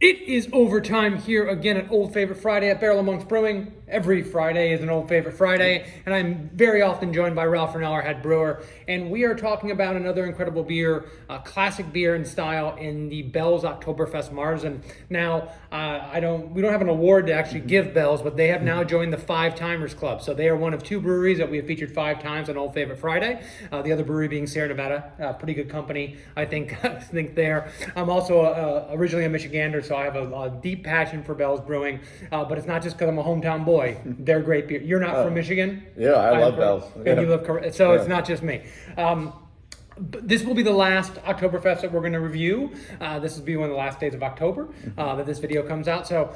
It is overtime here again at Old Favorite Friday at Barrel Amongst Brewing. Every Friday is an Old Favorite Friday, and I'm very often joined by Ralph Rennell, our head brewer, and we are talking about another incredible beer, classic beer in style in the Bell's Octoberfest Marzen. Now, we don't have an award to actually give Bell's, but they have now joined the Five Timers Club. So they are one of two breweries that we have featured 5 times on Old Favorite Friday. The other brewery being Sierra Nevada, pretty good company, I think. I think there. I'm also originally a Michigander, so I have a deep passion for Bell's Brewing, but it's not just because I'm a hometown boy. They're great beer. You're not from Michigan? Yeah, I love Bell's. And you love, so it's not just me. This will be the last Oktoberfest that we're going to review. This will be one of the last days of October that this video comes out. So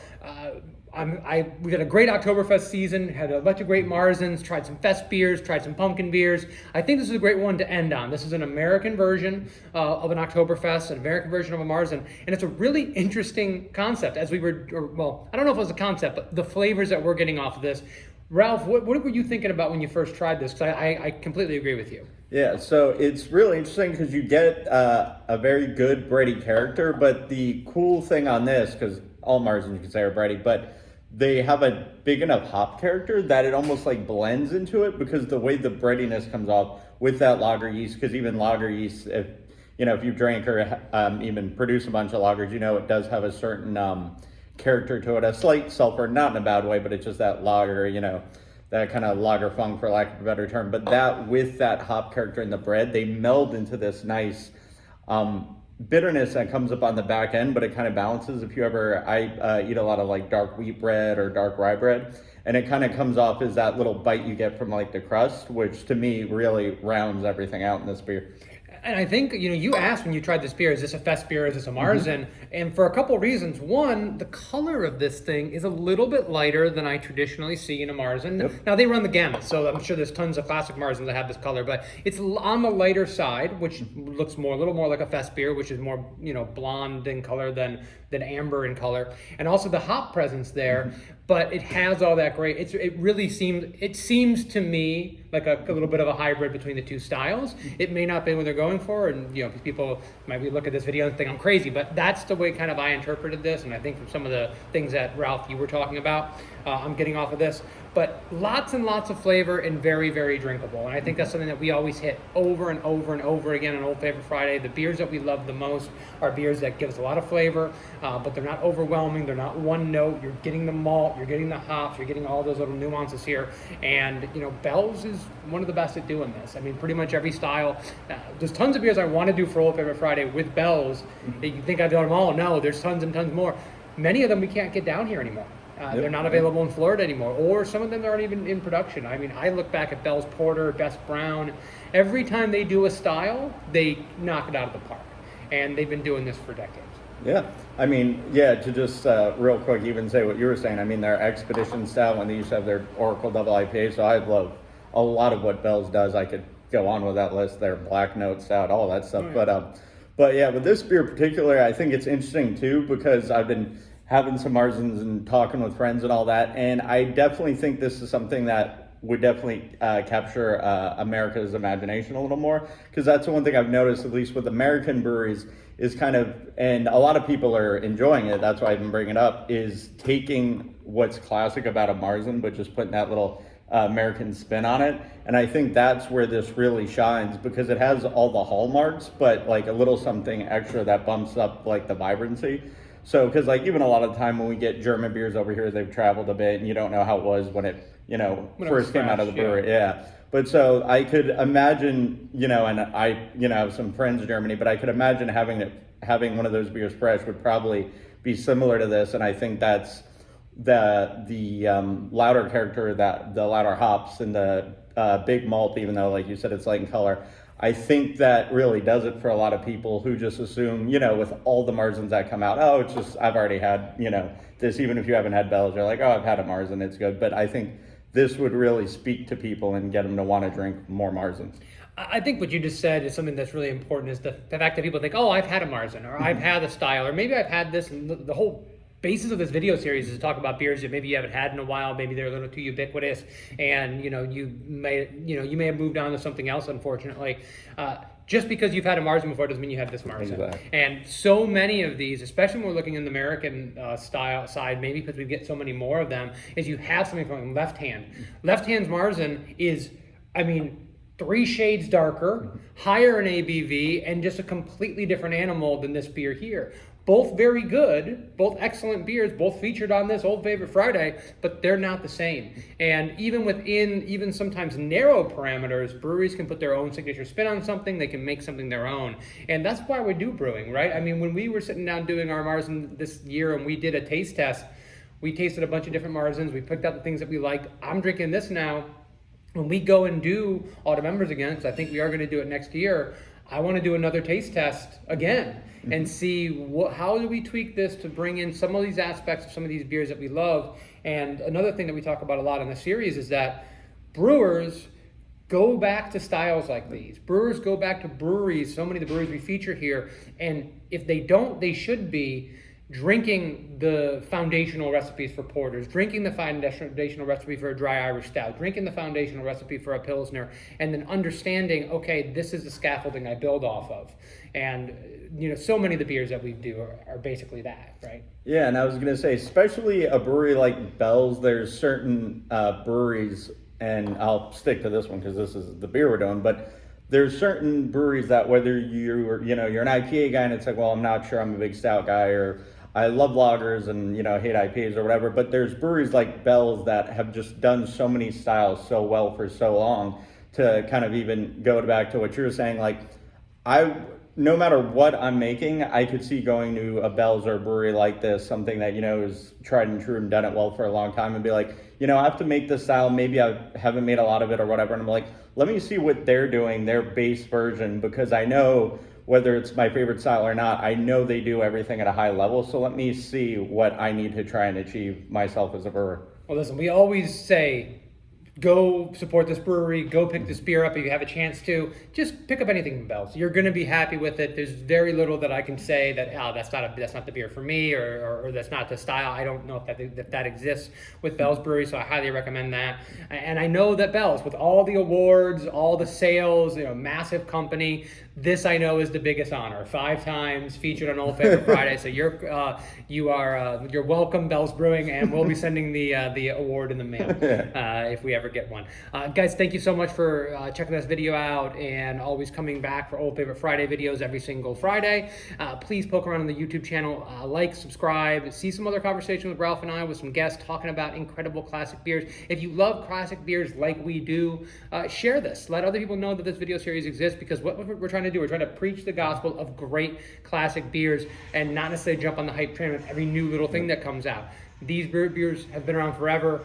we had a great Oktoberfest season, had a bunch of great Marzens, tried some fest beers, tried some pumpkin beers. I think this is a great one to end on. This is an American version of an Oktoberfest, an American version of a Marzen, and it's a really interesting concept. I don't know if it was a concept, but the flavors that we're getting off of this. Ralph, what were you thinking about when you first tried this? Because I completely agree with you. Yeah, so it's really interesting because you get a very good bready character, but the cool thing on this, because all Marzens you can say are bready, but they have a big enough hop character that it almost like blends into it because the way the breadiness comes off with that lager yeast, because even lager yeast, if you drink or even produce a bunch of lagers, it does have a certain character to it, a slight sulfur, not in a bad way, but it's just that lager, that kind of lager funk, for lack of a better term. But that with that hop character in the bread, they meld into this nice bitterness that comes up on the back end, but it kind of balances. I eat a lot of like dark wheat bread or dark rye bread, and it kind of comes off as that little bite you get from like the crust, which to me really rounds everything out in this beer. And I think, you asked when you tried this beer, is this a fest beer, is this a Marzen? And for a couple of reasons. One, the color of this thing is a little bit lighter than I traditionally see in a Marzen. Yep. Now, they run the gamut, so I'm sure there's tons of classic Marzens that have this color, but it's on the lighter side, which looks a little more like a fest beer, which is more, blonde in color than amber in color. And also the hop presence there, but it has all that great, it seems to me like a little bit of a hybrid between the two styles. It may not be what they're going for, and people might look at this video and think I'm crazy, but that's the way kind of I interpreted this, and I think from some of the things that Ralph, you were talking about, I'm getting off of this. But lots and lots of flavor and very, very drinkable. And I think that's something that we always hit over and over and over again on Old Favorite Friday. The beers that we love the most are beers that give us a lot of flavor, but they're not overwhelming. They're not one note. You're getting the malt, you're getting the hops, you're getting all those little nuances here. And, Bell's is one of the best at doing this. I mean, pretty much every style. There's tons of beers I want to do for Old Favorite Friday with Bell's. You think I've done them all? No, there's tons and tons more. Many of them we can't get down here anymore. They're not available in Florida anymore, or some of them aren't even in production. I mean, I look back at Bell's Porter, Best Brown. Every time they do a style, they knock it out of the park. And they've been doing this for decades. Yeah, I mean, to just real quick even say what you were saying, I mean, their Expedition style when they used to have their Oracle Double IPA, so I love a lot of what Bell's does. I could go on with that list, their Black Note Stout, all that stuff. Oh, yeah. But yeah, with this beer in particular, I think it's interesting too, because I've been having some Marzens and talking with friends and all that, and I definitely think this is something that would definitely capture America's imagination a little more, because that's the one thing I've noticed, at least with American breweries, is kind of, and a lot of people are enjoying it, that's why I've been bringing it up, is taking what's classic about a Marzen, but just putting that little American spin on it. And I think that's where this really shines, because it has all the hallmarks, but like a little something extra that bumps up like the vibrancy. So, because like even a lot of the time when we get German beers over here, they've traveled a bit and you don't know how it was when it, first came out of the brewery. Yeah. But so I could imagine, and I, have some friends in Germany, but I could imagine having one of those beers fresh would probably be similar to this. And I think that's the louder character, that the louder hops and the big malt, even though, like you said, it's light in color. I think that really does it for a lot of people who just assume, with all the Marzens that come out, oh, it's just, I've already had, this, even if you haven't had Bell's, you're like, oh, I've had a Marzen, it's good. But I think this would really speak to people and get them to want to drink more Marzens. I think what you just said is something that's really important, is the fact that people think, oh, I've had a Marzen, or I've had a style, or maybe I've had this, and the whole basis of this video series is to talk about beers that maybe you haven't had in a while, maybe they're a little too ubiquitous, and you may have moved on to something else, unfortunately. Just because you've had a Marzen before doesn't mean you have this Marzen. Exactly. And so many of these, especially when we're looking in the American style side, maybe because we get so many more of them, is you have something from left hand. Left hand's Marzen is, I mean, 3 shades darker, higher in ABV, and just a completely different animal than this beer here. Both very good, both excellent beers, both featured on this Old Favorite Friday, but they're not the same. And even within even sometimes narrow parameters, breweries can put their own signature spin on something, they can make something their own. And that's why we do brewing, right? I mean, when we were sitting down doing our Marzen this year and we did a taste test, we tasted a bunch of different Marzens, we picked out the things that we liked. I'm drinking this now. When we go and do all the members again, because I think we are going to do it next year, I want to do another taste test again and see how do we tweak this to bring in some of these aspects of some of these beers that we love. And another thing that we talk about a lot in the series is that brewers go back to styles like these. Brewers go back to breweries, so many of the breweries we feature here, and if they don't, they should be drinking the foundational recipes for porters, drinking the foundational recipe for a dry Irish stout, drinking the foundational recipe for a Pilsner, and then understanding, okay, this is the scaffolding I build off of. And, you know, so many of the beers that we do are basically that, right? Yeah, and I was going to say, especially a brewery like Bell's, there's certain breweries, and I'll stick to this one because this is the beer we're doing, but there's certain breweries that whether you're an IPA guy and it's like, well, I'm not sure, I'm a big stout guy, or I love lagers and, hate IPAs or whatever, but there's breweries like Bell's that have just done so many styles so well for so long. To kind of even go back to what you were saying, like, no matter what I'm making, I could see going to a Bell's or a brewery like this, something that, is tried and true and done it well for a long time, and be like, I have to make this style, maybe I haven't made a lot of it or whatever, and I'm like, let me see what they're doing, their base version, because I know whether it's my favorite style or not, I know they do everything at a high level, so let me see what I need to try and achieve myself as a brewer. Well, listen, we always say, go support this brewery, go pick this beer up if you have a chance to. Just pick up anything from Bell's. You're going to be happy with it. There's very little that I can say that, that's not the beer for me, or that's not the style. I don't know if that exists with Bell's Brewery, so I highly recommend that. And I know that Bell's, with all the awards, all the sales, massive company, this I know is the biggest honor. 5 times featured on Old Favorite Friday, so you're welcome, Bell's Brewing, and we'll be sending the award in the mail if we ever get one. Guys, thank you so much for checking this video out and always coming back for Old Favorite Friday videos every single Friday. Please poke around on the YouTube channel, like, subscribe, see some other conversation with Ralph and I with some guests talking about incredible classic beers. If you love classic beers like we do, share this. Let other people know that this video series exists, because what we're trying to do, we're trying to preach the gospel of great classic beers and not necessarily jump on the hype train with every new little thing that comes out. These beers have been around forever.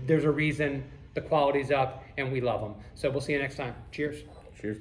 There's a reason. The quality's up, and we love them. So we'll see you next time. Cheers. Cheers.